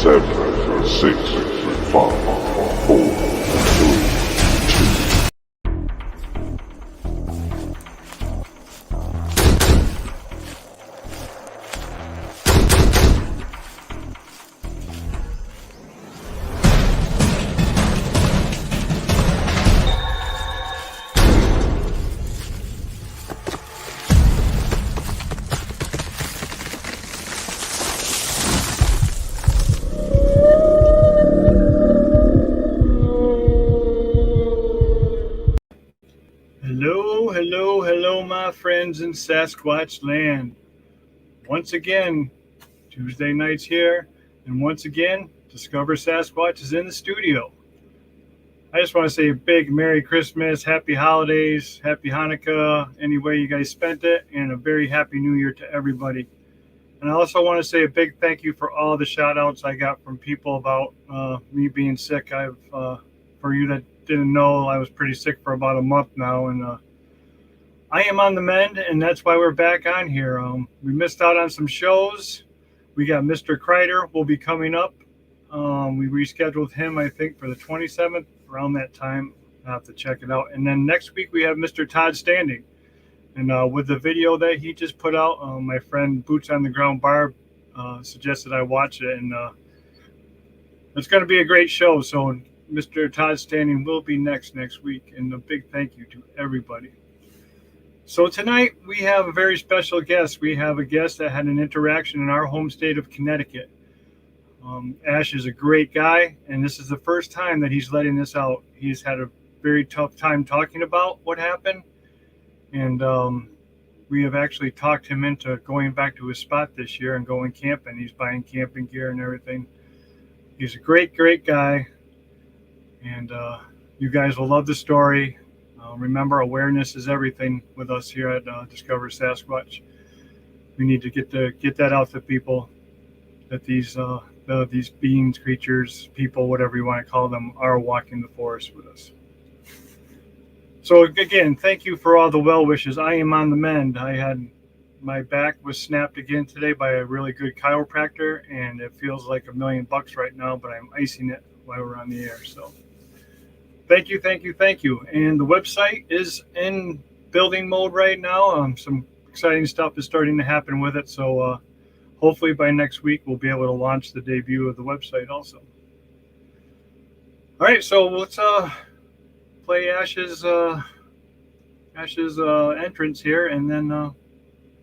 7, 6, 5, 4, 3. Hello, my friends in Sasquatch Land. Once again, Tuesday night's here, and once again, Discover Sasquatch is in the studio. I just want to say a big Merry Christmas, Happy Holidays, Happy Hanukkah, any way you guys spent it, and a very Happy New Year to everybody. And I also want to say a big thank you for all the shout outs I got from people about me being sick. For you that didn't know, I was pretty sick for about a month now, and I am on the mend, and that's why we're back on here. We missed out on some shows. We got Mr. Kreider will be coming up. We rescheduled him, I think, for the 27th, around that time. I'll have to check it out. And then next week we have Mr. Todd Standing. And with the video that he just put out, my friend Boots on the Ground Barb suggested I watch it. And it's going to be a great show. So Mr. Todd Standing will be next week. And a big thank you to everybody. So tonight we have a very special guest. We have a guest that had an interaction in our home state of Connecticut. Ash is a great guy, and this is the first time that he's letting this out. He's had a very tough time talking about what happened, and we have actually talked him into going back to his spot this year and going camping. He's buying camping gear and everything. He's a great guy, and you guys will love the story. Remember, awareness is everything with us here at Discover Sasquatch. We need to get that out to people, that these beings, creatures, people, whatever you want to call them, are walking the forest with us. So again, thank you for all the well wishes. I am on the mend. My back was snapped again today by a really good chiropractor, and it feels like $1 million right now, but I'm icing it while we're on the air. So thank you. And the website is in building mode right now. Some exciting stuff is starting to happen with it. So hopefully by next week, we'll be able to launch the debut of the website also. All right, so let's play Ash's entrance here, and then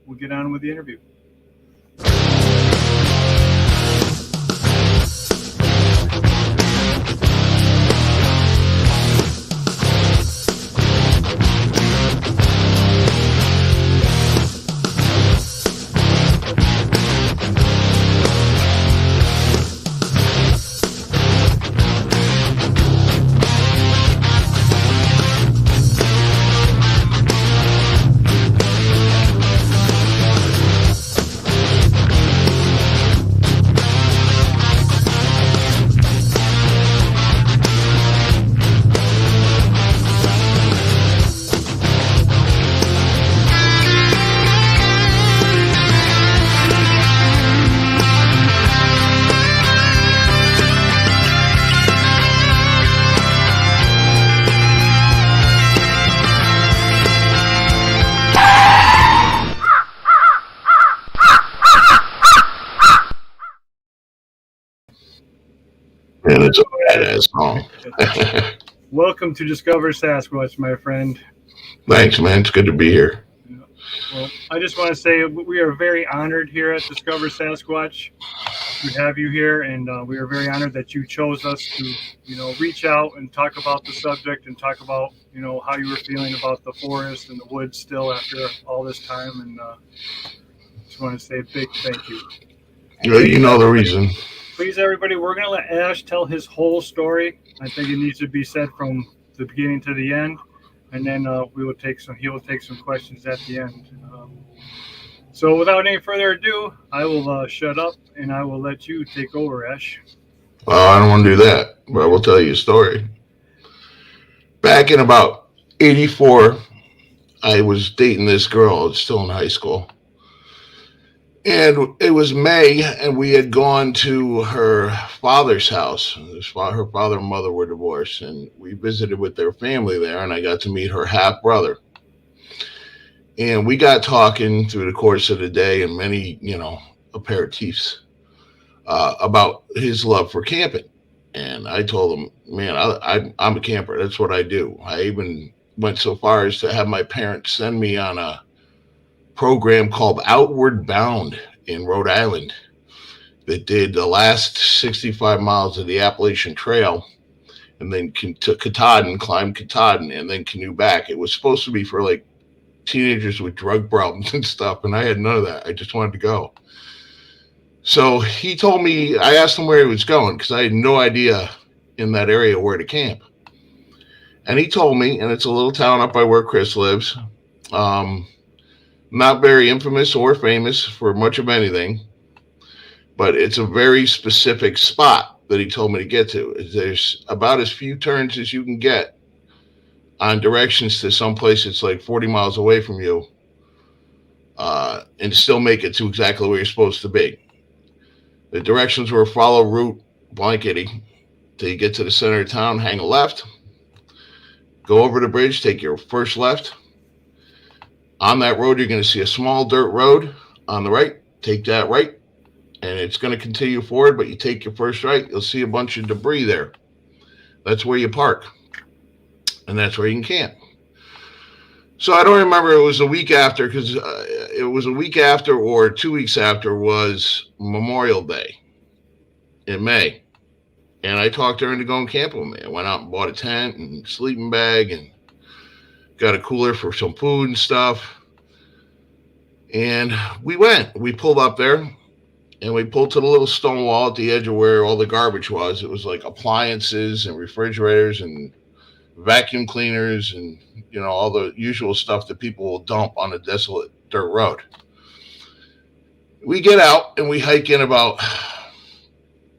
we'll get on with the interview. And it's a badass song. Welcome to Discover Sasquatch, my friend. Thanks, man. It's good to be here. Well, I just want to say we are very honored here at Discover Sasquatch to have you here, and we are very honored that you chose us to, reach out and talk about the subject and talk about, how you were feeling about the forest and the woods still after all this time. And just want to say a big thank you. You know the reason. Please, everybody, we're going to let Ash tell his whole story. I think it needs to be said from the beginning to the end, and then he will take some questions at the end. So without any further ado, I will shut up, and I will let you take over, Ash. Well, I don't want to do that, but I will tell you a story. Back in about 84, I was dating this girl, still in high school. And it was May, and we had gone to her father's house. Her father and mother were divorced, and we visited with their family there, and I got to meet her half brother. And we got talking through the course of the day and many, aperitifs about his love for camping. And I told him, man, I'm a camper. That's what I do. I even went so far as to have my parents send me on a program called Outward Bound in Rhode Island that did the last 65 miles of the Appalachian Trail and then to Katahdin, climbed Katahdin, and then canoe back. It was supposed to be for like teenagers with drug problems and stuff, and I had none of that. I just wanted to go. So he told me, I asked him where he was going because I had no idea in that area where to camp. And he told me, and it's a little town up by where Chris lives, not very infamous or famous for much of anything, but it's a very specific spot that he told me to get to. There's about as few turns as you can get on directions to some place that's like 40 miles away from you, and still make it to exactly where you're supposed to be. The directions were follow route blankety till you get to the center of town, hang a left, go over the bridge, take your first left. On that road, you're going to see a small dirt road on the right. Take that right, and it's going to continue forward, but you take your first right, you'll see a bunch of debris there. That's where you park, and that's where you can camp. So I don't remember, it was a week after, because it was a week after or 2 weeks after was Memorial Day in May. And I talked her into going camping with me. I went out and bought a tent and sleeping bag and got a cooler for some food and stuff. And we went. We pulled up there, and we pulled to the little stone wall at the edge of where all the garbage was. It was like appliances and refrigerators and vacuum cleaners and all the usual stuff that people will dump on a desolate dirt road. We get out and we hike in about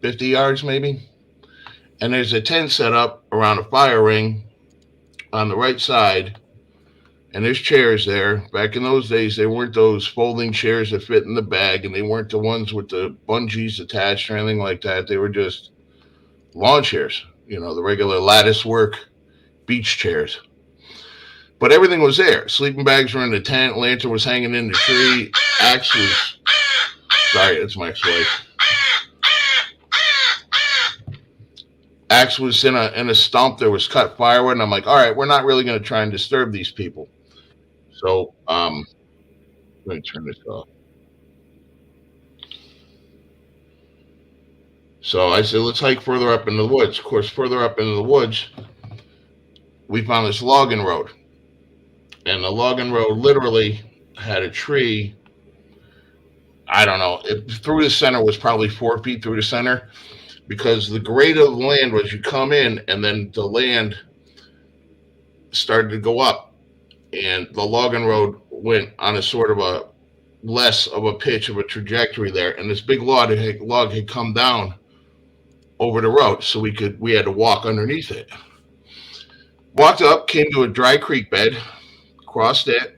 50 yards maybe, and there's a tent set up around a fire ring on the right side, and there's chairs there. Back in those days, they weren't those folding chairs that fit in the bag, and they weren't the ones with the bungees attached or anything like that. They were just lawn chairs, the regular lattice work beach chairs. But everything was there. Sleeping bags were in the tent. Lantern was hanging in the tree. Axe was... Sorry, that's my ex-wife. Axe was in a stump. There was cut firewood. And I'm like, all right, we're not really going to try and disturb these people. So, let me turn this off. So I said, let's hike further up into the woods. Of course, further up into the woods, we found this logging road. And the logging road literally had a tree. I don't know. Through the center was probably 4 feet through the center, because the grade of the land was you come in and then the land started to go up, and the logging road went on a sort of a less of a pitch of a trajectory there, and this big log had come down over the road, so we had to walk underneath it. Walked up, came to a dry creek bed, crossed it,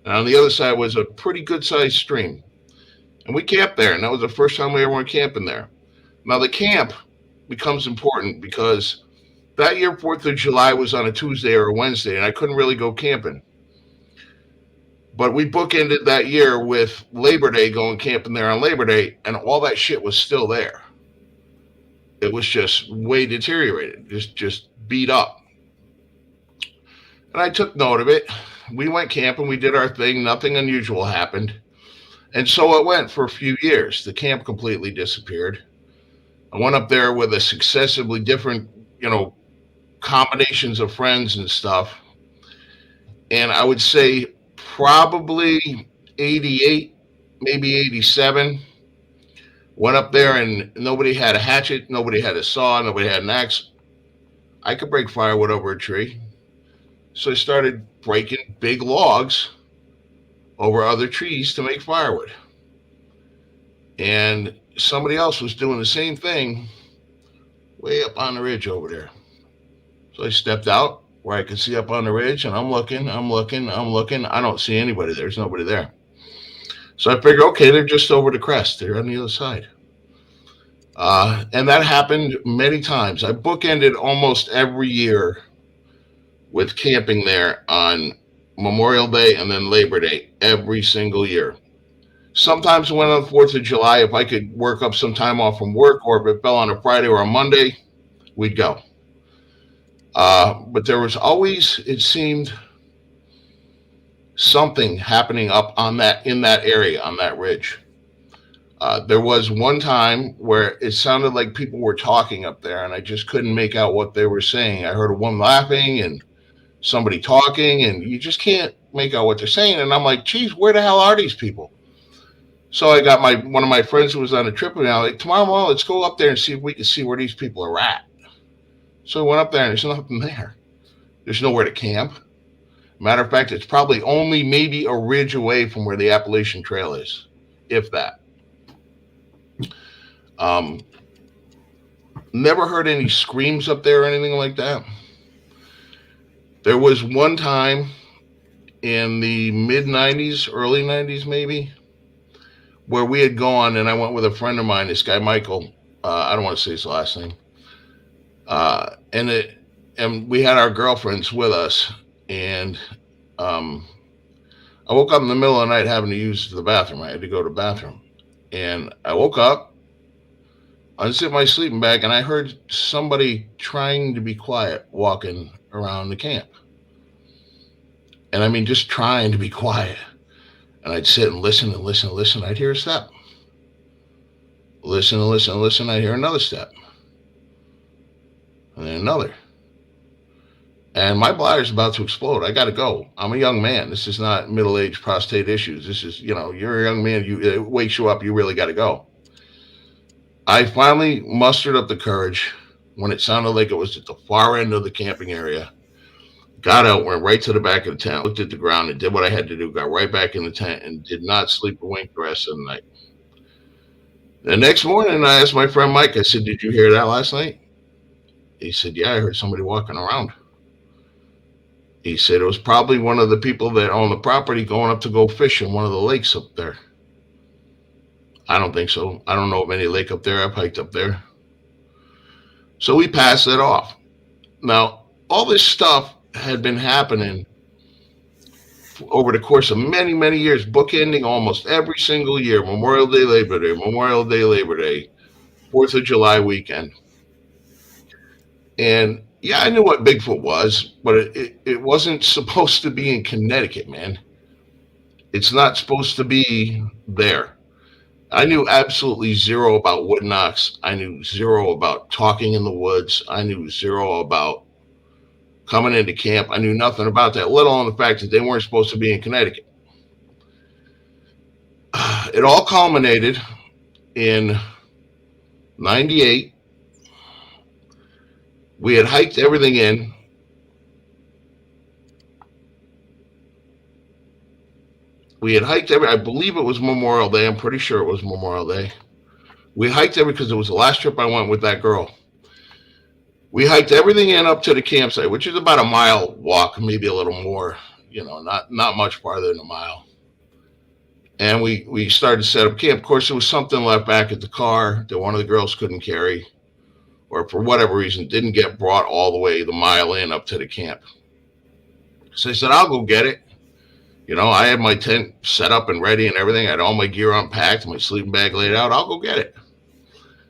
and on the other side was a pretty good sized stream. And we camped there, and that was the first time we ever went camping there. Now the camp becomes important because that year 4th of July was on a Tuesday or a Wednesday, and I couldn't really go camping. But we bookended that year with Labor Day, going camping there on Labor Day, and all that shit was still there. It was just way deteriorated, just beat up. And I took note of it. We went camping, we did our thing, nothing unusual happened. And so it went for a few years. The camp completely disappeared. I went up there with a successively different, combinations of friends and stuff. And I would say probably 88, maybe 87. Went up there and nobody had a hatchet, nobody had a saw, nobody had an axe. I could break firewood over a tree. So I started breaking big logs over other trees to make firewood. And somebody else was doing the same thing way up on the ridge over there. So I stepped out where I could see up on the ridge, and I'm looking. I don't see anybody. There's nobody there. So I figured, okay, they're just over the crest. They're on the other side. And that happened many times. I bookended almost every year with camping there on Memorial Day and then Labor Day every single year. Sometimes when on the 4th of July, if I could work up some time off from work or if it fell on a Friday or a Monday, we'd go. But there was always, it seemed, something happening up on that in that area on that ridge. There was one time where it sounded like people were talking up there, and I just couldn't make out what they were saying. I heard a woman laughing and somebody talking, and you just can't make out what they're saying. And I'm like, geez, where the hell are these people? So I got my one of my friends who was on a trip with me. I was like, tomorrow morning, let's go up there and see if we can see where these people are at. So we went up there, and there's nothing there. There's nowhere to camp. Matter of fact, it's probably only maybe a ridge away from where the Appalachian Trail is, if that. Um, Never heard any screams up there or anything like that. There was one time in the mid 90s, early 90s maybe, where we had gone and I went with a friend of mine, this guy Michael. I don't want to say his last name. Uh, and it, and we had our girlfriends with us, and um, I woke up in the middle of the night having to use the bathroom. I had to go to the bathroom, and I woke up, unzipped my sleeping bag, and I heard somebody trying to be quiet walking around the camp. And I mean, just trying to be quiet. And I'd sit and listen and listen and listen. I'd hear a step. Listen and listen and listen. I'd hear another step. And then another. And my bladder's about to explode. I got to go. I'm a young man. This is not middle-aged prostate issues. This is, you're a young man. It wakes you up. You really got to go. I finally mustered up the courage when it sounded like it was at the far end of the camping area. Got out, went right to the back of the tent, looked at the ground, and did what I had to do. Got right back in the tent and did not sleep a wink the rest of the night. The next morning, I asked my friend Mike, I said, "Did you hear that last night?" He said, "Yeah, I heard somebody walking around." He said it was probably one of the people that own the property going up to go fish in one of the lakes up there. I don't think so. I don't know of any lake up there. I've hiked up there. So we passed it off. Now, all this stuff had been happening over the course of many, many years, bookending almost every single year. Memorial Day, Labor Day, Memorial Day, Labor Day, 4th of July weekend. And yeah, I knew what Bigfoot was, but it wasn't supposed to be in Connecticut, man. It's not supposed to be there. I knew absolutely zero about wood knocks. I knew zero about talking in the woods. I knew zero about coming into camp. I knew nothing about that, let alone the fact that they weren't supposed to be in Connecticut. It all culminated in 98. We had hiked everything in. I believe it was Memorial Day. I'm pretty sure it was Memorial Day. We hiked every because it was the last trip I went with that girl. We hiked everything in up to the campsite, which is about a mile walk, maybe a little more, not much farther than a mile. And we started to set up camp. Of course, there was something left back at the car that one of the girls couldn't carry, or for whatever reason, didn't get brought all the way the mile in up to the camp. So I said, I'll go get it. I had my tent set up and ready and everything. I had all my gear unpacked, my sleeping bag laid out. I'll go get it.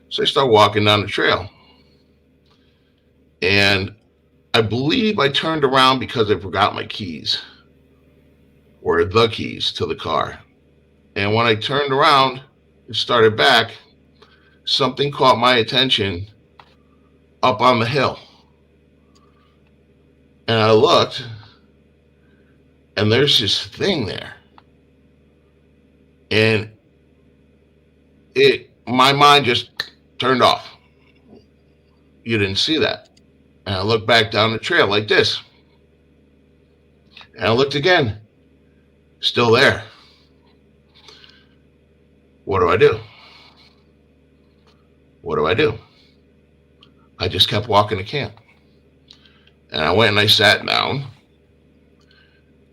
So I start walking down the trail. And I believe I turned around because I forgot my keys, or the keys to the car. And when I turned around and started back, something caught my attention up on the hill. And I looked, and there's this thing there. And my mind just turned off. You didn't see that. And I looked back down the trail like this. And I looked again. Still there. What do I do? What do I do? I just kept walking to camp. And I went and I sat down.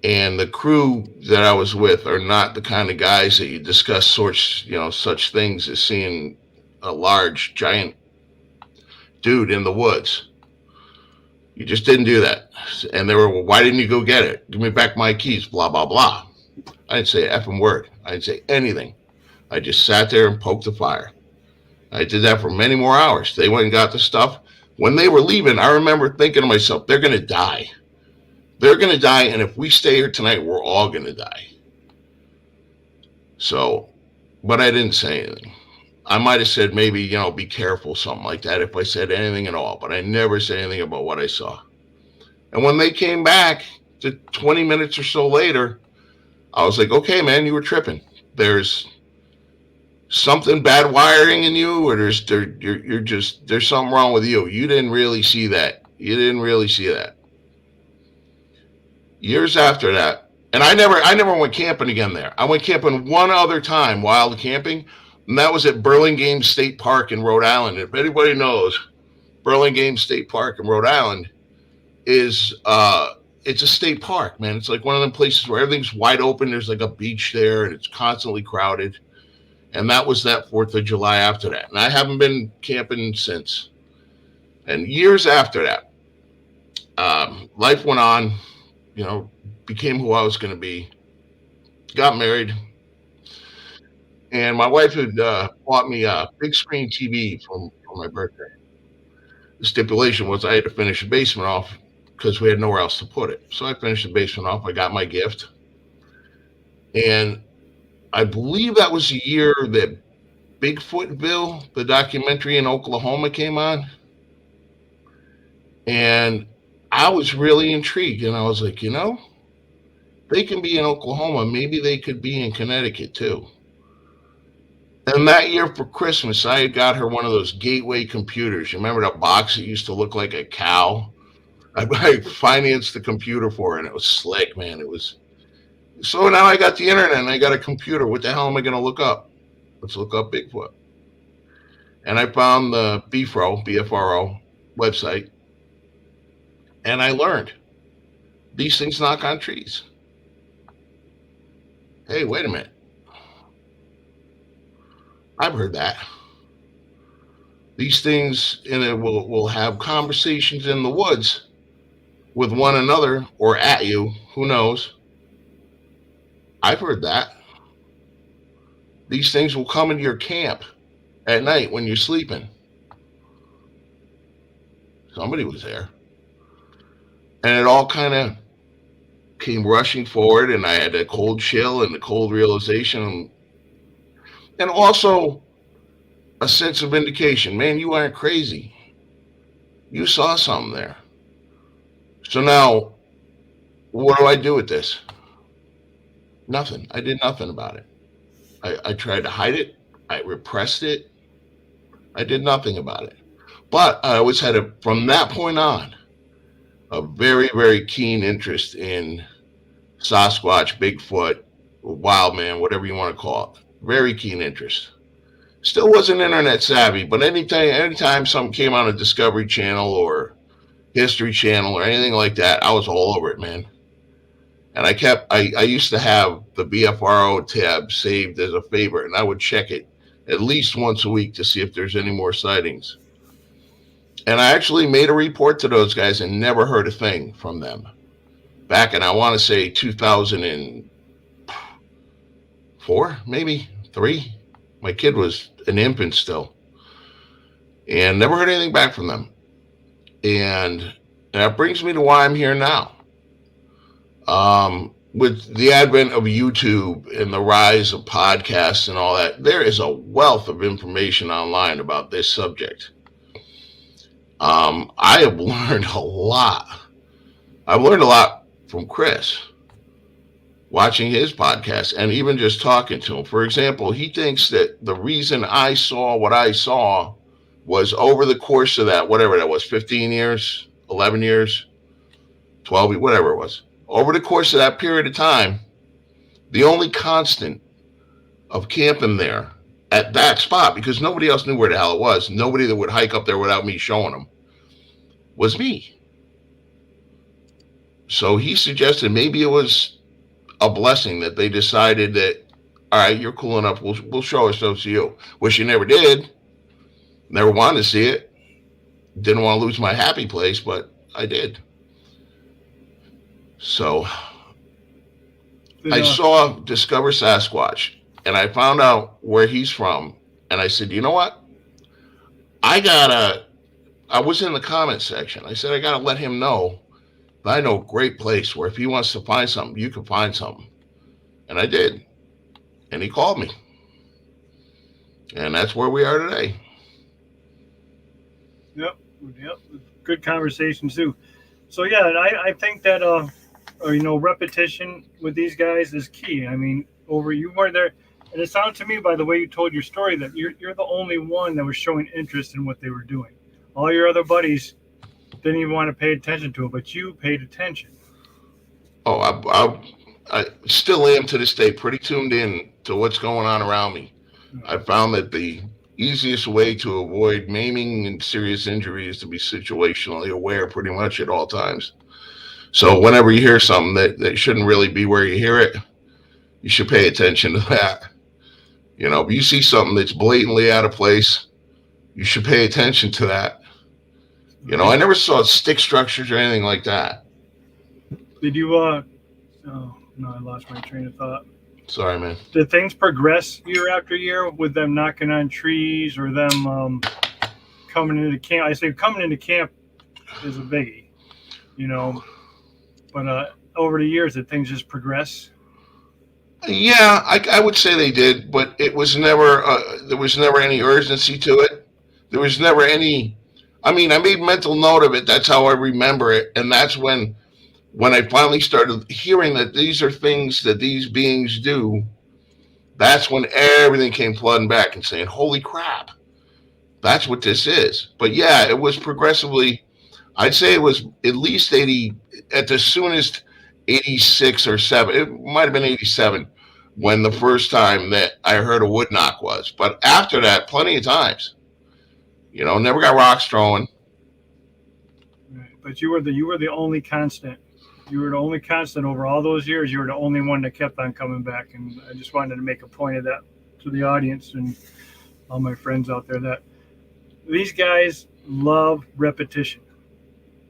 And the crew that I was with are not the kind of guys that you discuss such things as seeing a large, giant dude in the woods. You just didn't do that. And they were, well, why didn't you go get it? Give me back my keys, blah, blah, blah. I didn't say an effing word. I didn't say anything. I just sat there and poked the fire. I did that for many more hours. They went and got the stuff. When they were leaving, I remember thinking to myself, they're going to die. They're going to die, and if we stay here tonight, we're all going to die. So, but I didn't say anything. I might have said maybe, be careful, something like that, if I said anything at all. But I never said anything about what I saw. And when they came back, 20 minutes or so later, I was like, okay, man, you were tripping. There's something bad wiring in you, or there's something wrong with you. You didn't really see that. Years after that, and I never went camping again there. I went camping one other time, wild camping, and that was at Burlingame State Park in Rhode Island. If anybody knows, Burlingame State Park in Rhode Island is it's a state park, man. It's like one of them places where everything's wide open. There's like a beach there, and it's constantly crowded. And that was that 4th of July after that. And I haven't been camping since. And years after that, life went on, became who I was going to be, got married. And my wife had bought me a big screen TV for my birthday. The stipulation was I had to finish the basement off because we had nowhere else to put it. So I finished the basement off. I got my gift. And I believe that was the year that Bigfootville, the documentary in Oklahoma, came on. And I was really intrigued. And I was like, they can be in Oklahoma. Maybe they could be in Connecticut too. And that year for Christmas, I had got her one of those Gateway computers. You remember that box that used to look like a cow? I financed the computer for her, and it was slick, man. It was. So now I got the internet, and I got a computer. What the hell am I going to look up? Let's look up Bigfoot. And I found the BFRO website, and I learned these things knock on trees. Hey, wait a minute. I've heard that. These things will have conversations in the woods with one another or at you. Who knows? I've heard that. These things will come into your camp at night when you're sleeping. Somebody was there. And it all kind of came rushing forward, and I had a cold chill and a cold realization. And also a sense of vindication. Man, you aren't crazy. You saw something there. So now, what do I do with this? Nothing. I did nothing about it. I tried to hide it. I repressed it. I did nothing about it. But I always had, from that point on, a very, very keen interest in Sasquatch, Bigfoot, wild man, whatever you want to call it. Very keen interest. Still wasn't internet savvy, but anytime something came on a Discovery Channel or History Channel or anything like that, I was all over it, man. And I used to have the BFRO tab saved as a favorite, and I would check it at least once a week to see if there's any more sightings. And I actually made a report to those guys and never heard a thing from them. Back in, I want to say 2004, maybe 3. My kid was an infant still. And never heard anything back from them. And that brings me to why I'm here now. With the advent of YouTube and the rise of podcasts and all that, there is a wealth of information online about this subject. I have learned a lot. I've learned a lot from Chris, watching his podcast and even just talking to him. For example, he thinks that the reason I saw what I saw was over the course of that, whatever that was, 15 years, 11 years, 12, whatever it was. Over the course of that period of time, the only constant of camping there at that spot, because nobody else knew where the hell it was, nobody that would hike up there without me showing them, was me. So he suggested maybe it was a blessing that they decided that, all right, you're cool enough. We'll show ourselves to you. Which you never did. Never wanted to see it. Didn't want to lose my happy place, but I did. So I saw Discover Sasquatch, and I found out where he's from, and I said, you know what? I was in the comment section. I said, I gotta let him know that I know a great place where if he wants to find something, you can find something. And I did. And he called me. And that's where we are today. Yep. Good conversation too. So yeah, I think that repetition with these guys is key. I mean, you were there, and it sounded to me by the way you told your story that you're the only one that was showing interest in what they were doing. All your other buddies didn't even want to pay attention to it, but you paid attention. Oh, I still am to this day pretty tuned in to what's going on around me. I found that the easiest way to avoid maiming and serious injury is to be situationally aware pretty much at all times. So whenever you hear something that shouldn't really be where you hear it, you should pay attention to that. If you see something that's blatantly out of place, you should pay attention to that. I never saw stick structures or anything like that. Did you, oh, no, I lost my train of thought. Sorry, man. Did things progress year after year with them knocking on trees or them coming into camp? I say coming into camp is a biggie, but over the years, did things just progress? Yeah, I would say they did, but it was never, there was never any urgency to it. There was never any, I made mental note of it. That's how I remember it. And that's when I finally started hearing that these are things that these beings do, that's when everything came flooding back and saying, holy crap, that's what this is. But yeah, it was progressively, I'd say it was at least 80, at the soonest 86 or 7. It might have been 87 when the first time that I heard a wood knock was. But after that, plenty of times. Never got rocks thrown. Right. But you were the only constant. You were the only constant over all those years. You were the only one that kept on coming back. And I just wanted to make a point of that to the audience and all my friends out there that these guys love repetition.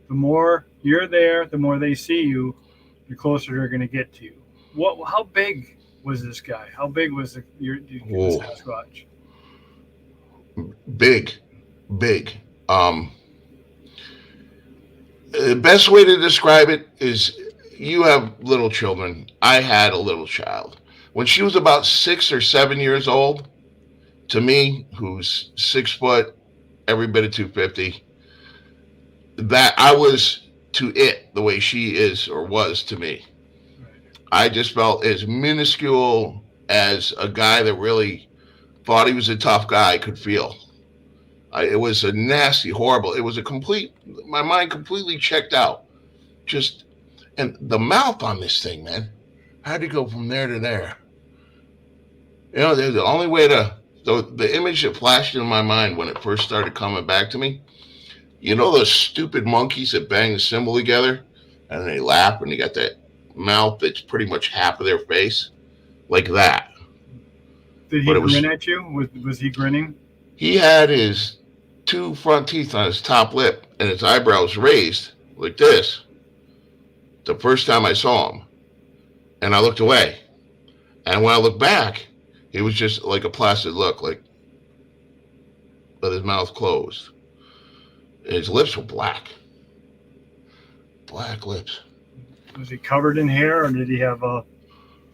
The more you're there, the more they see you, the closer they're going to get to you. How big was this guy? How big was your Sasquatch? Big. The best way to describe it is you have little children. I had a little child. When she was about 6 or 7 years old, to me, who's 6 foot, every bit of 250, that I was to it the way she is or was to me. I just felt as minuscule as a guy that really thought he was a tough guy could feel. It was a nasty, horrible. It was my mind completely checked out. And the mouth on this thing, man, had to go from there to there. The only way the image that flashed in my mind when it first started coming back to me, those stupid monkeys that bang the cymbal together and they laugh and they got that mouth that's pretty much half of their face, like that. Did he grin at you? Was he grinning? He had his 2 front teeth on his top lip and his eyebrows raised like this the first time I saw him. And I looked away. And when I looked back, it was just like a placid look, like with his mouth closed. And his lips were black. Black lips. Was he covered in hair or did he have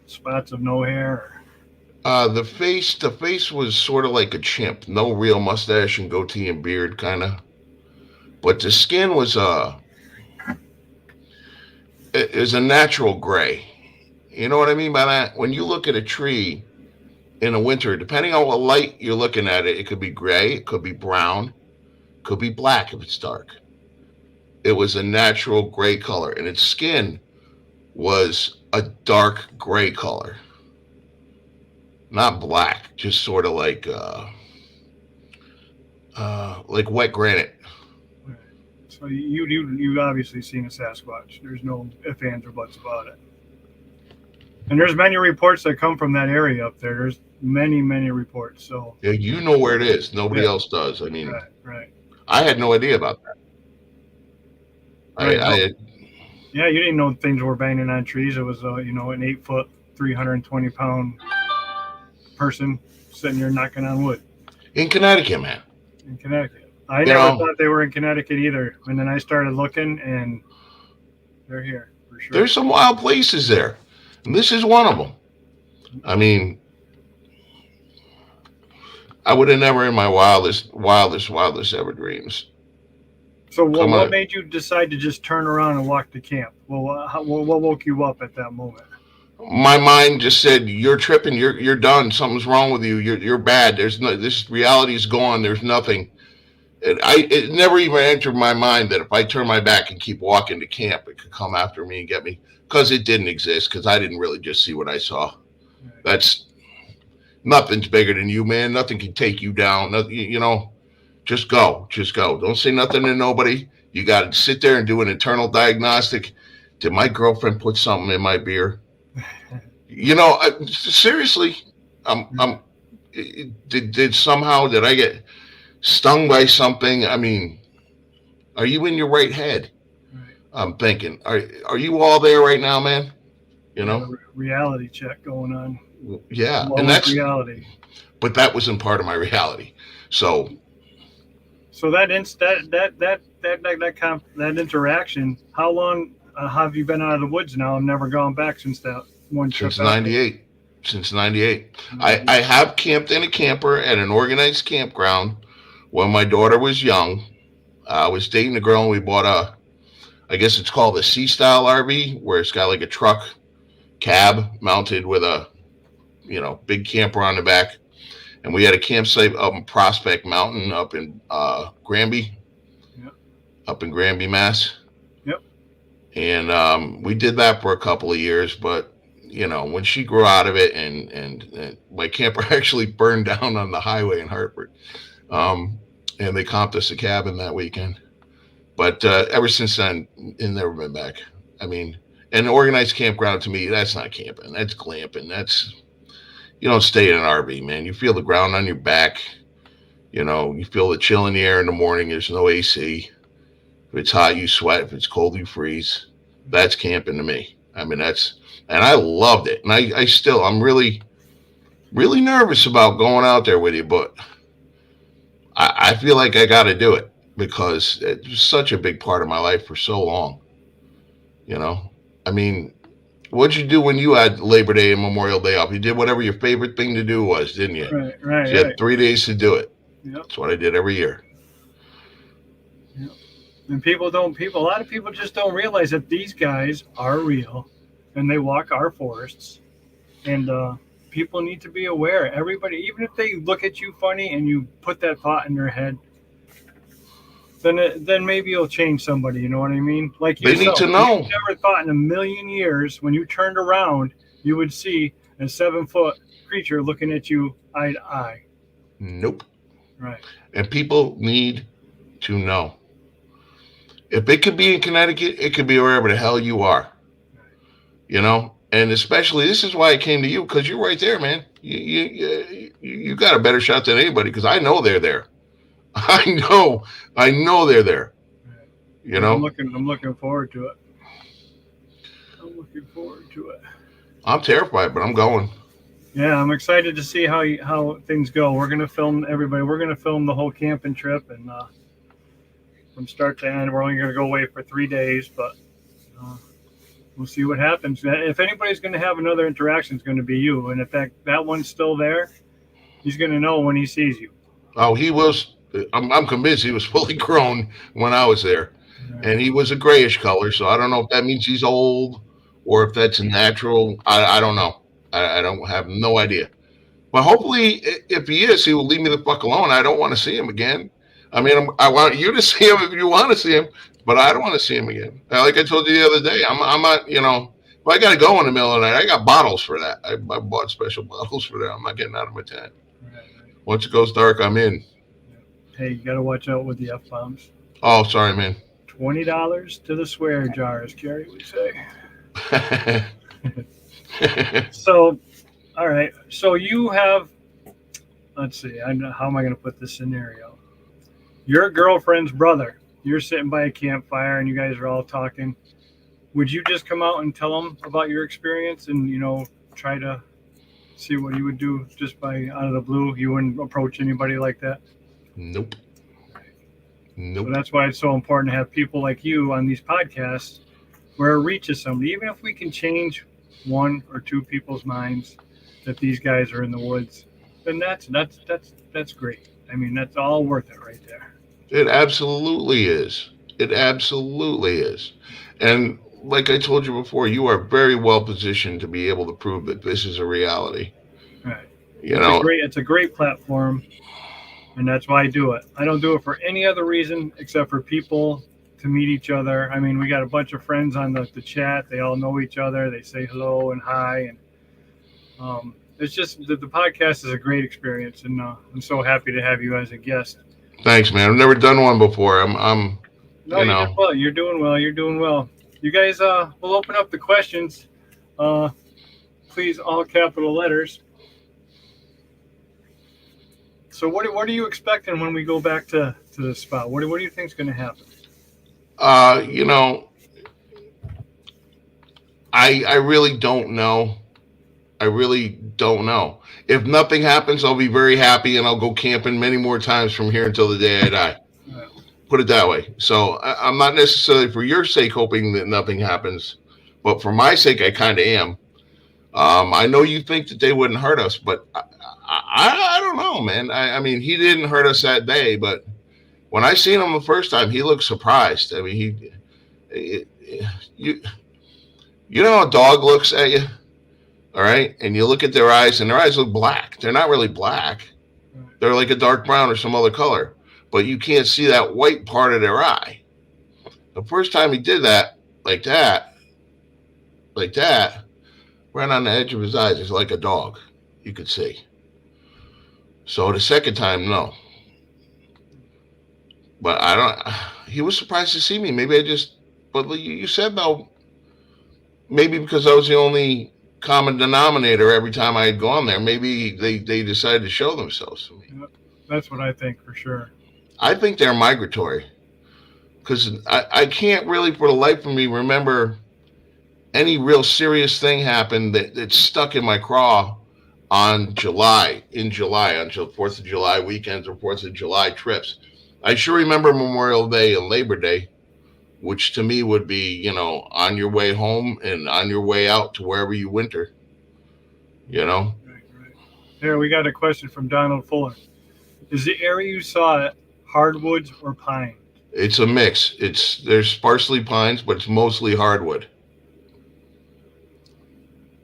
spots of no hair? The face was sort of like a chimp. No real mustache and goatee and beard, kind of. But the skin was it is a natural gray. You know what I mean by that? When you look at a tree in the winter, depending on what light you're looking at it, it could be gray, it could be brown, it could be black if it's dark. It was a natural gray color, and its skin was a dark gray color. Not black, just sort of like wet granite. So you've obviously seen a Sasquatch. There's no ifs, ands, or buts about it. And there's many reports that come from that area up there. There's many reports. So Yeah, you know where it is. Nobody yeah, else does. I mean, right. I had no idea about that. Right. No. I Yeah, you didn't know things were banging on trees. It was, an 8 foot, 320 pound person sitting there knocking on wood in Connecticut, man. in Connecticut. I You never know, thought they were in Connecticut either. And then I started looking, and they're here for sure. there's some wild places there, and this is one of them. I mean, I would have never in my wildest ever dreams So, come what on. made you decide to just turn around and walk to camp? Well, what woke you up at that moment? My mind just said, "You're tripping. You're done. Something's wrong with you. You're bad. There's no this reality is gone. There's nothing." It never even entered my mind that if I turn my back and keep walking to camp, it could come after me and get me because it didn't exist. Because I didn't really just see what I saw. That's nothing's bigger than you, man. Nothing can take you down. Just go. Just go. Don't say nothing to nobody. You got to sit there and do an internal diagnostic. Did my girlfriend put something in my beer? Seriously, I'm. Did somehow did I get stung by something? I mean, are you in your right head? Right. I'm thinking, are you all there right now, man? You You got know, a reality check going on. yeah, Along and with reality. but that wasn't part of my reality. So So that interaction. How long have you been out of the woods now? I've never gone back since that one trip since out there. '98, since '98, I 98. have camped in a camper at an organized campground when my daughter was young. I was dating a girl and we bought I guess it's called a C style RV, where it's got like a truck cab mounted with a big camper on the back, and we had a campsite up in Prospect Mountain Yep. up in Granby, Mass. Yep. And we did that for a couple of years, but when she grew out of it, and my camper actually burned down on the highway in Hartford, um, and they comped us a cabin that weekend. But ever since then, and never been back. I mean, an organized campground to me, that's not camping. That's glamping. You don't stay in an RV, man. You feel the ground on your back. You feel the chill in the air in the morning. There's no AC. If it's hot, you sweat. If it's cold, you freeze. That's camping to me. I mean, and I loved it. And I'm really, really nervous about going out there with you, but I feel like I got to do it because it was such a big part of my life for so long. You know, I mean, what'd you do when you had Labor Day and Memorial Day off? You did whatever your favorite thing to do was, didn't you? So you Right. had 3 days to do it. Yep. That's what I did every year. Yep. And a lot of people just don't realize that these guys are real, and they walk our forests, and people need to be aware. Everybody, even if they look at you funny and you put that thought in their head, then maybe you'll change somebody. You know what I mean? Like They need yourself, to you know. never thought in a million years when you turned around you would see a 7 foot creature looking at you eye to eye. Nope. Right. And people need to know. If it could be in Connecticut, it could be wherever the hell you are. And especially this is why I came to you, because you're right there, man. You got a better shot than anybody, because I know they're there. I know they're there. Right. You I'm know, looking forward to it. I'm looking forward to it. I'm terrified, but I'm going. Yeah, I'm excited to see how things go. We're gonna film everybody. We're gonna film the whole camping trip, and from start to end. We're only gonna go away for 3 days, but uh, we'll see what happens. If anybody's gonna have another interaction, it's gonna be you. And if that one's still there, he's gonna know when he sees you. Oh, he was. I'm convinced he was fully grown when I was there, Right. and he was a grayish color. So I don't know if that means he's old or if that's a natural. I don't know. I don't have no idea. But hopefully, if he is, he will leave me the fuck alone. I don't want to see him again. I mean, I want you to see him if you want to see him, but I don't want to see him again. Like I told you the other day, I'm not. If I got to go in the middle of the night, I got bottles for that. I bought special bottles for that. I'm not getting out of my tent. Right. Once it goes dark, I'm in. Hey, you gotta watch out with the F bombs. Oh, sorry, man. $20 to the swear jars, Gary would say. So, all right. So you have, let's see, how am I going to put this scenario? Your girlfriend's brother. You're sitting by a campfire and you guys are all talking. Would you just come out and tell them about your experience and, try to see what you would do just by out of the blue? You wouldn't approach anybody like that? Nope. So Nope. that's why it's so important to have people like you on these podcasts where it reaches somebody. Even if we can change one or two people's minds that these guys are in the woods, then that's great. I mean, that's all worth it right there. It absolutely is. It absolutely is. And like I told you before, you are very well positioned to be able to prove that this is a reality. Right. You know, It's a great platform, and that's why I do it. I don't do it for any other reason except for people to meet each other. I mean, we got a bunch of friends on the chat. They all know each other. They say hello and hi, and it's just the podcast is a great experience, and I'm so happy to have you as a guest. thanks, man. I've never done one before. I'm, No, you you did know, well. You're doing well. You're doing well. You guys, we'll open up the questions. Uh, Please, all capital letters. So, what are you expecting when we go back to the spot? What do you think is going to happen? you know, I really don't know. I really don't know. If nothing happens, I'll be very happy and I'll go camping many more times from here until the day I die. Uh, Put it that way. So I'm not necessarily for your sake hoping that nothing happens, but for my sake, I kind of am. I know you think that they wouldn't hurt us, but I don't know, man. I mean, he didn't hurt us that day, but when I seen him the first time, he looked surprised. I mean, he you you know how a dog looks at you, all right, and you look at their eyes, and their eyes look black. They're not really black. They're like a dark brown or some other color, but you can't see that white part of their eye. The first time he did that, like that, like that, right on the edge of his eyes, it's like a dog. You could see. So the second time, no. But I don't. He was surprised to see me. Maybe I just. But you said though, maybe because I was the only common denominator every time I had gone there. Maybe they decided to show themselves to me. yeah, that's what I think for sure. I think they're migratory because I can't really, for the life of me, remember any real serious thing happened that stuck in my craw on July, on 4th of July weekends or 4th of July trips. I sure remember Memorial Day and Labor Day, which to me would be, on your way home and on your way out to wherever you winter, you know? Right, right. Here we got a question from Donald Fuller. Is the area you saw it hardwoods or pine? It's a mix. There's sparsely pines, but it's mostly hardwood.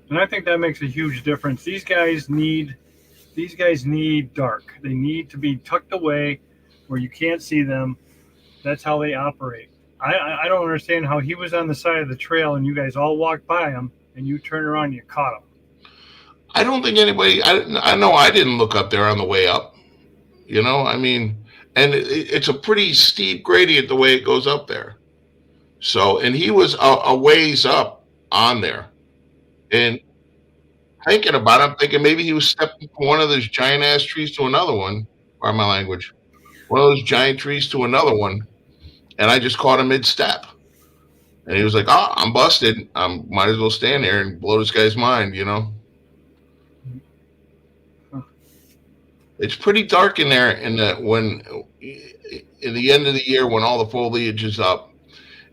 And I think that makes a huge difference. These guys need dark. They need to be tucked away where you can't see them. That's how they operate. I don't understand how he was on the side of the trail and you guys all walked by him and you turned around and you caught him. I don't think anybody, I know I didn't look up there on the way up, I mean, and it's a pretty steep gradient the way it goes up there. So, and he was a ways up on there. And thinking about it, I'm thinking maybe he was stepping from one of those giant ass trees to another one, or my language, one of those giant trees to another one. And I just caught him mid step. And he was like, "Oh, I'm busted. I might as well stand there and blow this guy's mind." It's pretty dark in there in the end of the year when all the foliage is up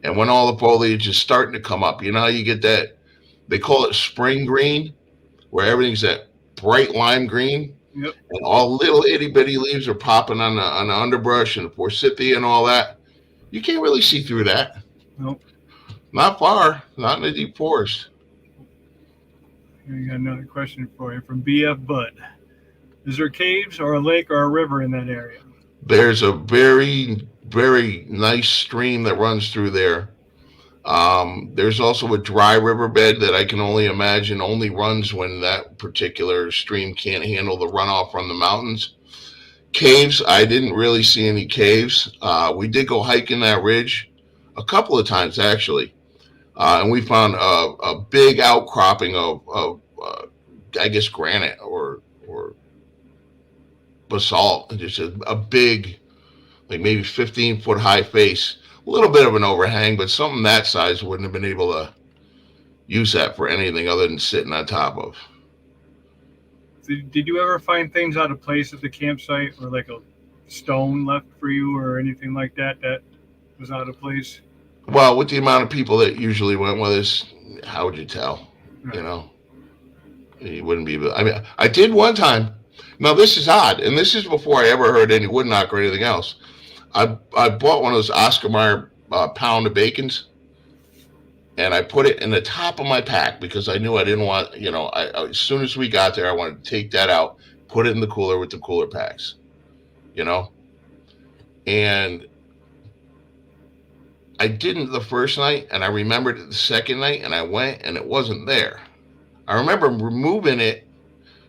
and when all the foliage is starting to come up. You know how you get that? They call it spring green, where everything's that bright lime green, Yep. and all little itty bitty leaves are popping on the underbrush and the forsythia and all that. You can't really see through that. Nope. Not far, not in the deep forest. Here we got another question for you from BF Bud. Is there caves or a lake or a river in that area? There's a very, very nice stream that runs through there. There's also a dry riverbed that I can only imagine only runs when that particular stream can't handle the runoff from the mountains. Caves, I didn't really see any caves. We did go hiking that ridge a couple of times actually. And we found a big outcropping of I guess granite or basalt, and just a big, like maybe 15-foot high face, a little bit of an overhang, but something that size wouldn't have been able to use that for anything other than sitting on top of. Did you ever find things out of place at the campsite, or like a stone left for you, or anything like that that was out of place? Well, with the amount of people that usually went with us, how would you tell? You Right. know, you wouldn't be. I mean, I did one time. Now this is odd, and this is before I ever heard any wood knock or anything else. I bought one of those Oscar Mayer pound of bacons, and I put it in the top of my pack because I knew I didn't want. As soon as we got there, I wanted to take that out, put it in the cooler with the cooler packs. You know, and I didn't the first night, and I remembered it the second night, and I went, and it wasn't there. I remember removing it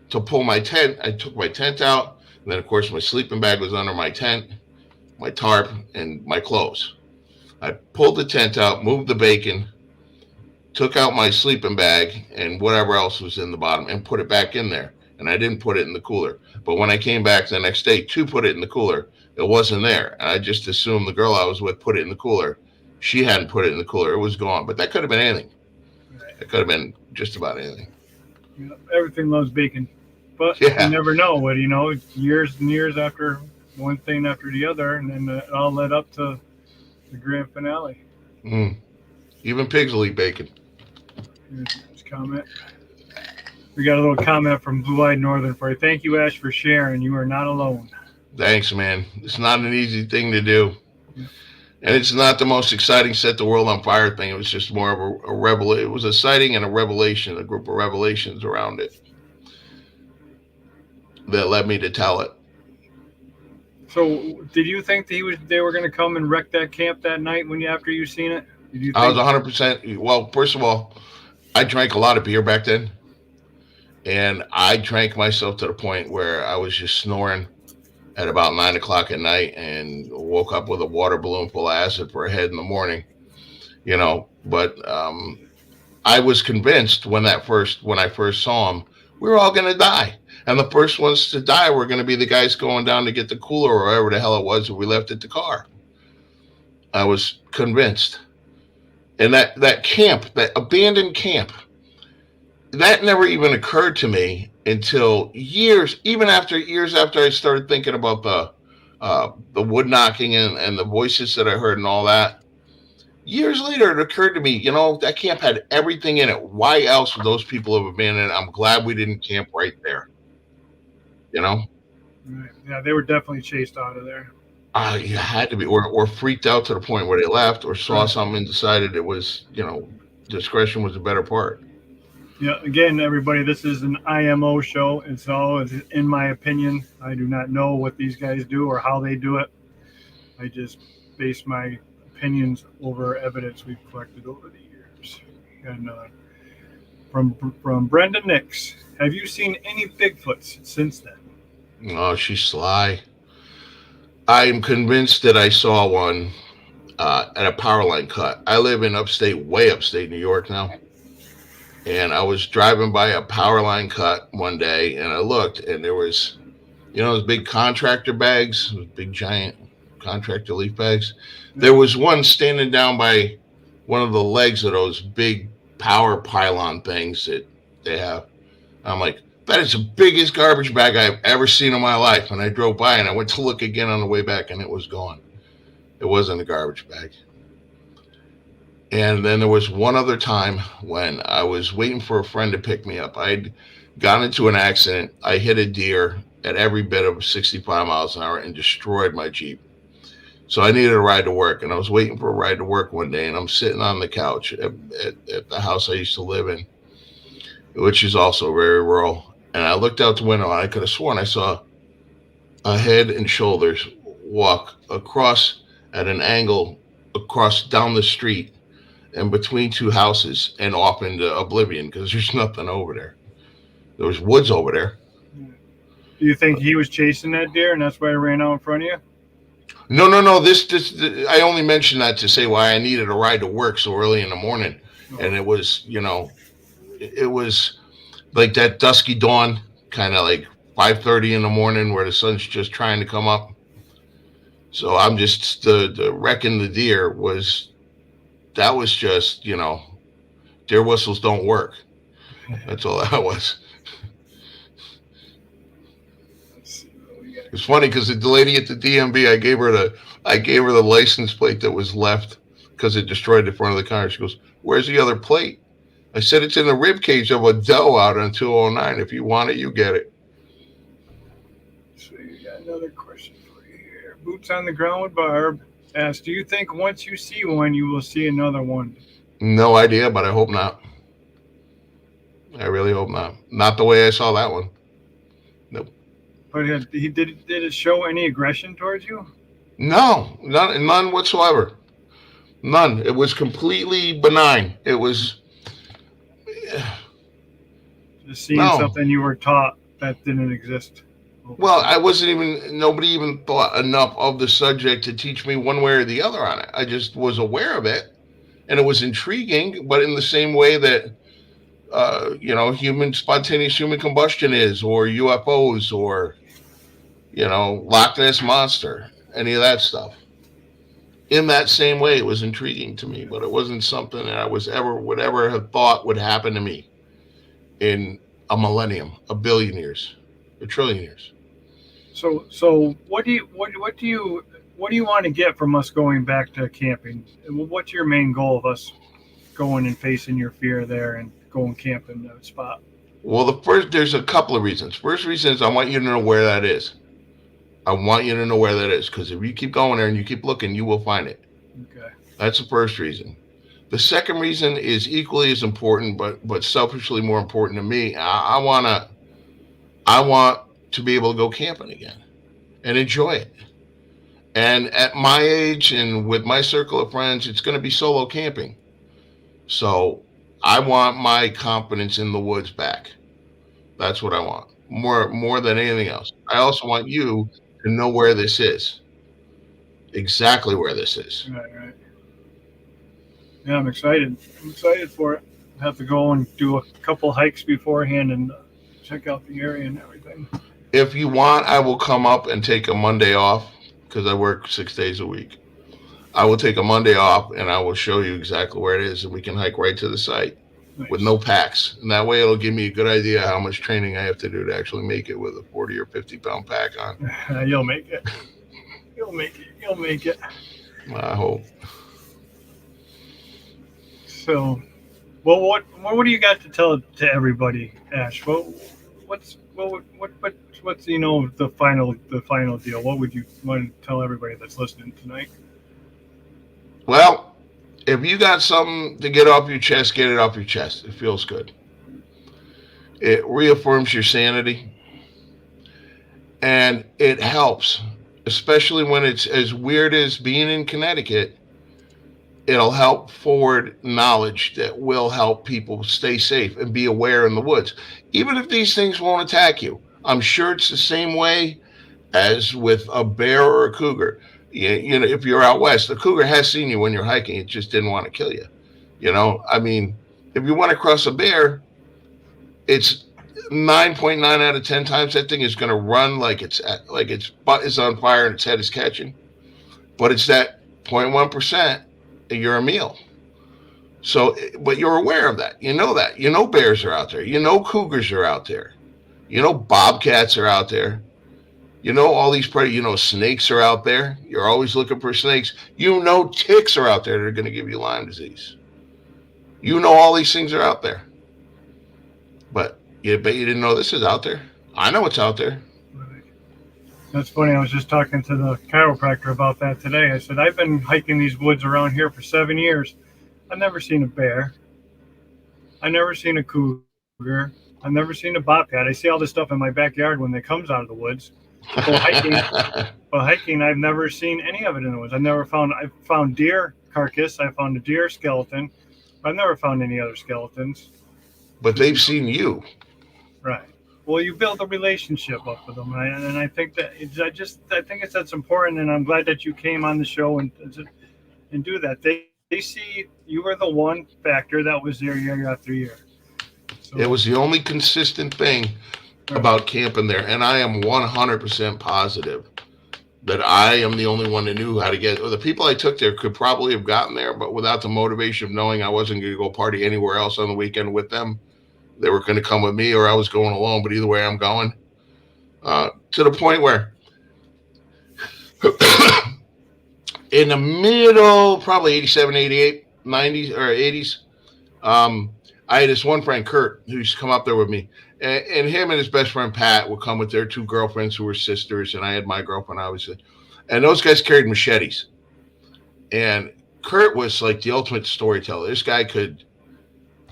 to pull my tent. I took my tent out, and then of course my sleeping bag was under my tent, my tarp, and my clothes. I pulled the tent out, moved the bacon, took out my sleeping bag and whatever else was in the bottom, and put it back in there. And I didn't put it in the cooler. But when I came back the next day to put it in the cooler, it wasn't there. And I just assumed the girl I was with put it in the cooler. She hadn't put it in the cooler. It was gone. But that could have been anything. Right. It could have been just about anything. Everything loves bacon, but you Yeah. never know. What years and years after one thing after the other, and then it all led up to the grand finale. Mm. Even pigs will eat bacon. Here's this comment. We got a little comment from Blue Eyed Northern for you. Thank you, Ash, for sharing. You are not alone. Thanks, man. It's not an easy thing to do. Yeah. And it's not the most exciting set the world on fire thing. It was just more of a revelation. It was a sighting and a revelation, a group of revelations around it that led me to tell it. So, did you think that they were going to come and wreck that camp that night after you seen it? Did you I was think? 100%. Well, first of all, I drank a lot of beer back then, and I drank myself to the point where I was just snoring at about 9 o'clock at night and woke up with a water balloon full of acid for a head in the morning. But I was convinced when I first saw him, we were all going to die. And the first ones to die were going to be the guys going down to get the cooler or whatever the hell it was that we left at the car. I was convinced. And that camp, that abandoned camp, that never even occurred to me until years after I started thinking about the wood knocking and the voices that I heard and all that. Years later, it occurred to me, that camp had everything in it. Why else would those people have abandoned it? I'm glad we didn't camp right there. You know, Right. Yeah, they were definitely chased out of there. you had to be, or freaked out to the point where they left, or saw Right. something and decided it was, discretion was the better part. Yeah, again, everybody, this is an IMO show. It's all in my opinion. I do not know what these guys do or how they do it. I just base my opinions over evidence we've collected over the years. And from Brenda Nix, have you seen any Bigfoots since then? Oh, she's sly. I am convinced that I saw one at a power line cut. I live in way upstate New York now. And I was driving by a power line cut one day, and I looked, and there was, those big contractor bags, those big giant contractor leaf bags. There was one standing down by one of the legs of those big power pylon things that they have. I'm like, that is the biggest garbage bag I've ever seen in my life. And I drove by, and I went to look again on the way back, and it was gone. It wasn't a garbage bag. And then there was one other time when I was waiting for a friend to pick me up. I'd gotten into an accident. I hit a deer at every bit of 65 miles an hour and destroyed my Jeep. So I needed a ride to work, and I was waiting for a ride to work one day, and I'm sitting on the couch at the house I used to live in, which is also very rural. And I looked out the window, and I could have sworn I saw a head and shoulders walk across at an angle across down the street and between two houses and off into oblivion because there's nothing over there. There was woods over there. Do you think he was chasing that deer and that's why he ran out in front of you? No. This I only mentioned that to say why I needed a ride to work so early in the morning. And it was, it was like that dusky dawn, kind of like 5:30 in the morning, where the sun's just trying to come up. So I'm just the wrecking the deer was that was just deer whistles don't work. That's all that was. Let's see what we got. It's funny because the lady at the DMV, I gave her the license plate that was left because it destroyed the front of the car. She goes, "Where's the other plate?" I said, "It's in the rib cage of a doe out on 209. If you want it, you get it." So you got another question for you here. Boots on the ground with Barb asks, do you think once you see one, you will see another one? No idea, but I hope not. I really hope not. Not the way I saw that one. Nope. But did it show any aggression towards you? No, none whatsoever. None. It was completely benign. It was Just seeing no. something you were taught that didn't exist. Well, I wasn't even. Nobody even thought enough of the subject to teach me one way or the other on it. I just was aware of it, and it was intriguing, but in the same way that human spontaneous human combustion is, or UFOs, or Loch Ness monster, any of that stuff. In that same way, it was intriguing to me, but it wasn't something that I would ever have thought would happen to me in a millennium, a billion years, a trillion years. So what do you want to get from us going back to camping? What's your main goal of us going and facing your fear there and going camping that spot? Well, there's a couple of reasons. First reason is I want you to know where that is. I want you to know where that is, because if you keep going there and you keep looking, you will find it. Okay. That's the first reason. The second reason is equally as important, but selfishly more important to me. I want to be able to go camping again and enjoy it. And at my age and with my circle of friends, it's going to be solo camping. So I want my confidence in the woods back. That's what I want more than anything else. I also want you to know where this is, exactly where this is. Right. Yeah, I'm excited. I'm excited for it. I have to go and do a couple hikes beforehand and check out the area and everything. If you want, I will come up and take a Monday off because I work 6 days a week. I will take a Monday off and I will show you exactly where it is, and we can hike right to the site with Nice. no packs. And that way it'll give me a good idea how much training I have to do to actually make it with a 40 or 50 pound pack on. You'll make it. You'll make it. You'll make it. I hope. So, well, what do you got to tell to everybody, Ash? What's the final deal? What would you want to tell everybody that's listening tonight? Well, if you got something to get off your chest, get it off your chest. It feels good. It reaffirms your sanity, and it helps, especially when it's as weird as being in Connecticut. It'll help forward knowledge that will help people stay safe and be aware in the woods. Even if these things won't attack you, I'm sure it's the same way as with a bear or a cougar. If you're out west, the cougar has seen you when you're hiking. It just didn't want to kill you. I mean, if you want to cross a bear, it's 9.9 out of 10 times that thing is going to run like its butt is on fire and its head is catching. But it's that 0.1%. You're a meal. So, but you're aware of that. You know that. You know bears are out there. You know cougars are out there. You know bobcats are out there. You know all these predators. You know snakes are out there. You're always looking for snakes. You know ticks are out there that are going to give you Lyme disease. You know all these things are out there. But you bet you didn't know this is out there. I know it's out there. That's funny. I was just talking to the chiropractor about that today. I said, I've been hiking these woods around here for 7 years. I've never seen a bear. I've never seen a cougar. I've never seen a bobcat. I see all this stuff in my backyard when it comes out of the woods. But hiking, I've never seen any of it in the woods. I found deer carcass. I found a deer skeleton. I've never found any other skeletons. But they've seen you. Right. Well, you build a relationship up with them, and I think that's important. And I'm glad that you came on the show and do that. They they see you were the one factor that was there year after year. So, It was the only consistent thing about camping there, and I am 100% positive that I am the only one that knew how to get. Or the people I took there could probably have gotten there, but without the motivation of knowing I wasn't going to go party anywhere else on the weekend with them, they were going to come with me, or I was going alone. But either way, I'm going. To the point where, in the middle, probably 87, 88, 90s, or 80s, I had this one friend, Kurt, who used to come up there with me. And him and his best friend, Pat, would come with their two girlfriends who were sisters. And I had my girlfriend, obviously. And those guys carried machetes. And Kurt was like the ultimate storyteller. This guy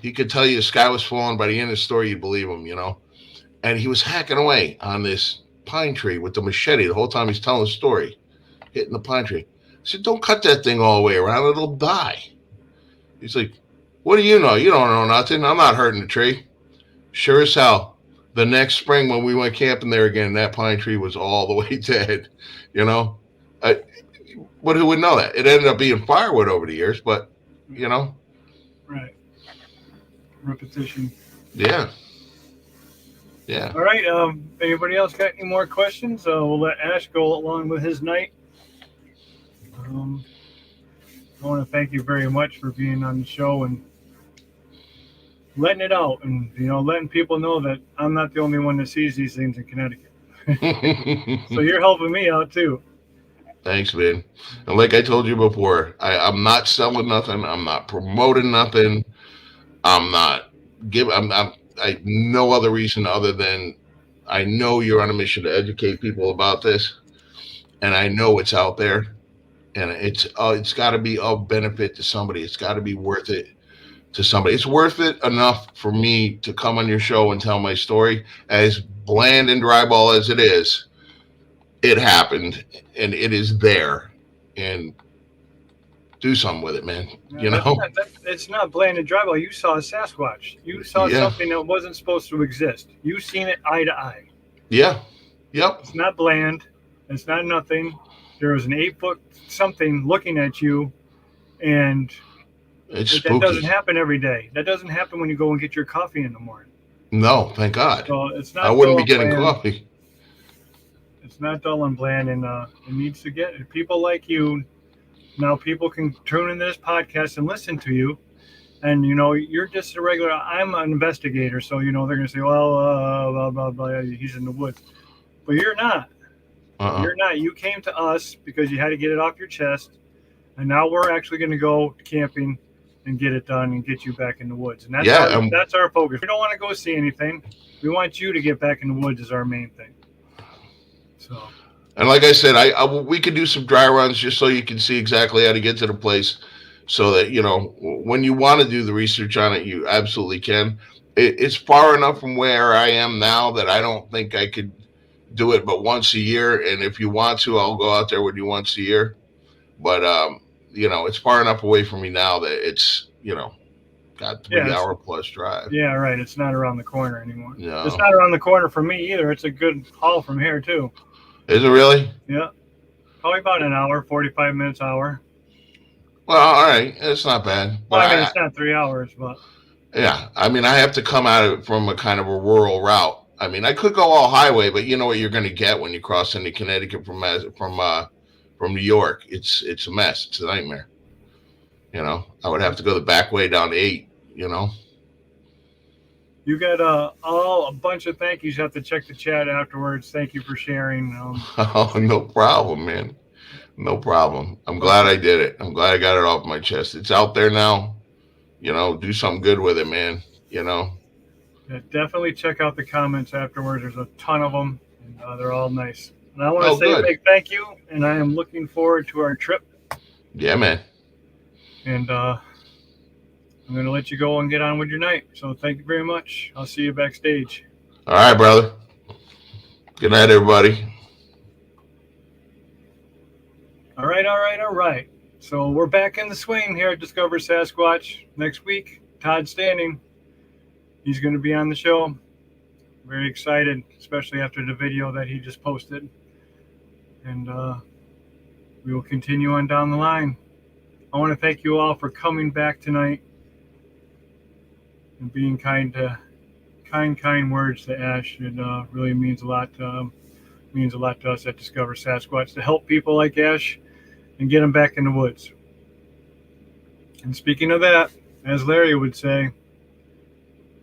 he could tell you the sky was falling. By the end of the story, you'd believe him, you know. And he was hacking away on this pine tree with the machete the whole time he's telling the story, hitting the pine tree. I said, don't cut that thing all the way around. It'll die. He's like, what do you know? You don't know nothing. I'm not hurting the tree. Sure as hell. The next spring when we went camping there again, that pine tree was all the way dead, you know. But who would know that? It ended up being firewood over the years, but, you know. Right. Repetition. Yeah. Yeah. All right. Anybody else got any more questions? We'll let Ash go along with his night. I want to thank you very much for being on the show and letting it out, and letting people know that I'm not the only one that sees these things in Connecticut. So you're helping me out too. Thanks, man. And like I told you before, I'm not selling nothing. I'm not promoting nothing. I'm not giving. I no other reason other than I know you're on a mission to educate people about this, and I know it's out there, and it's got to be of benefit to somebody. It's got to be worth it to somebody. It's worth it enough for me to come on your show and tell my story. As bland and dryball as it is, it happened, and it is there, and do something with it, man. It's not bland and dryball. You saw a Sasquatch. You saw something that wasn't supposed to exist. You seen it eye to eye. Yeah. Yep. It's not bland. It's not nothing. There was an 8-foot something looking at you, and that doesn't happen every day. That doesn't happen when you go and get your coffee in the morning. No, thank God. So it's not. I wouldn't be getting coffee. It's not dull and bland, and it needs to get people like you. Now people can tune into this podcast and listen to you, and you're just a regular. I'm an investigator, so they're going to say, well, blah blah blah. He's in the woods, but you're not. You're not. You came to us because you had to get it off your chest, and now we're actually going to go camping and get it done and get you back in the woods. And that's our focus. We don't want to go see anything. We want you to get back in the woods is our main thing. So. And like I said, we could do some dry runs just so you can see exactly how to get to the place, so that when you want to do the research on it, you absolutely can. It's far enough from where I am now that I don't think I could do it but once a year. And if you want to, I'll go out there with you once a year. But it's far enough away from me now that it's got 3-hour plus drive. Yeah, right. It's not around the corner anymore. No. It's not around the corner for me either. It's a good haul from here too. Is it really? Yeah. Probably about an hour, 45 minutes, hour. Well, all right. It's not bad. But it's not 3 hours, but. Yeah. I mean, I have to come at it from a kind of a rural route. I mean, I could go all highway, but you know what you're going to get when you cross into Connecticut from New York. It's a mess. It's a nightmare. I would have to go the back way down to 8, You got a bunch of thank yous. You have to check the chat afterwards. Thank you for sharing. Oh, no problem, man. No problem. I'm glad I did it. I'm glad I got it off my chest. It's out there now. Do something good with it, man. Yeah, definitely check out the comments afterwards. There's a ton of them, and they're all nice. And I want to say a big thank you, and I am looking forward to our trip. Yeah, man. And I'm going to let you go and get on with your night. So thank you very much. I'll see you backstage. All right, brother. Good night, everybody. All right. So we're back in the swing here at Discover Sasquatch. Next week, Todd Standing. He's going to be on the show. Very excited, especially after the video that he just posted. And we will continue on down the line. I want to thank you all for coming back tonight and being kind words to Ash. It really means a lot. Means a lot to us at Discover Sasquatch to help people like Ash and get them back in the woods. And speaking of that, as Larry would say,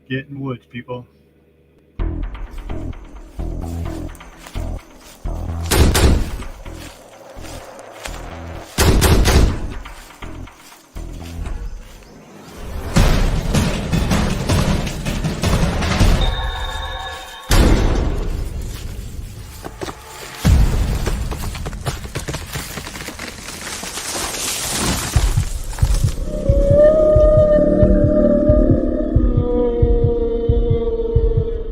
get in the woods, people.